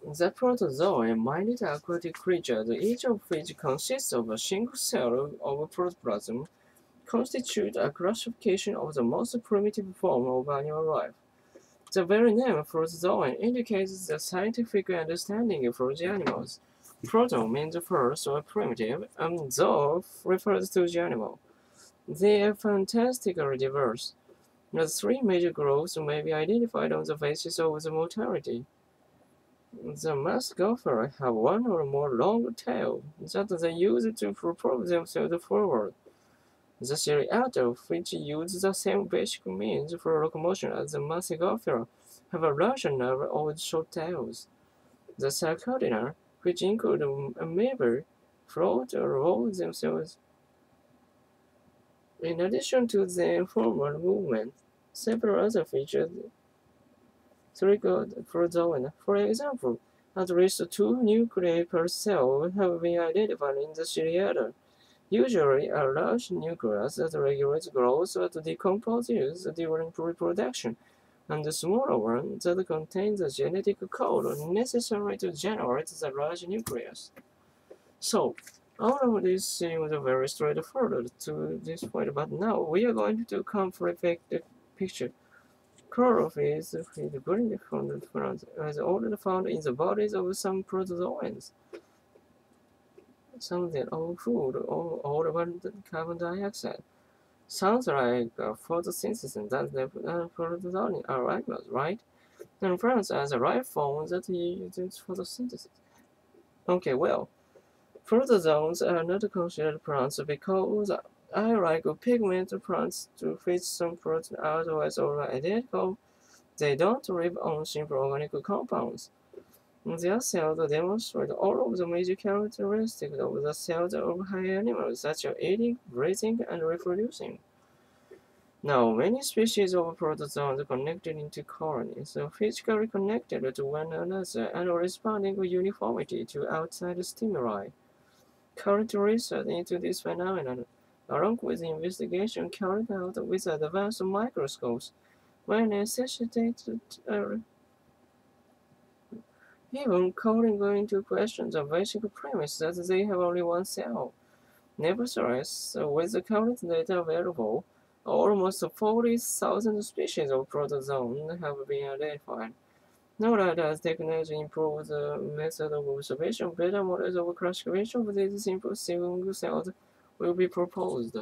The protozoa are minute aquatic creatures, each of which consists of a single cell of protoplasm, constitute a classification of the most primitive form of animal life. The very name protozoan indicates the scientific understanding for the animals. Proto means first or primitive, and zoo refers to the animal. They are fantastically diverse. The three major groups may be identified on the basis of the mortality. The musk gopher have one or more long tails that they use to propel themselves forward. The Seriatta, which use the same basic means for locomotion as the musk gopher, have a larger number of short tails. The Sarcodina, which include amoeba, float or roll themselves. In addition to their formal movement, several other features trigger protozoan. For example, at least two nuclei per cell have been identified in the Seriatta. Usually, a large nucleus that regulates growth and decomposes during reproduction, and a smaller one that contains the genetic code necessary to generate the large nucleus. So, all of this seems very straightforward to this point, but now we are going to complicate the picture. Chlorophyll with green plants is only found in the bodies of some protozoans. Some that all food or abundant carbon dioxide. Sounds like photosynthesis that the protozoan are animals, right? And plants are the life form that uses photosynthesis. Okay, well, protozoans are not considered plants because, unlike pigment plants to which some proteins are otherwise all identical, they don't live on simple organic compounds. Their cells demonstrate all of the major characteristics of the cells of higher animals, such as eating, breathing, and reproducing. Now, many species of protozoans connected into colonies are physically connected to one another and responding with uniformity to outside stimuli. Current research into this phenomenon, along with investigation carried out with advanced microscopes, may necessitate even calling into question the basic premise that they have only one cell. Nevertheless, with the current data available, almost 40,000 species of protozoans have been identified. Now that as technology improves the method of observation, better models of classification of these simple single cells will be proposed.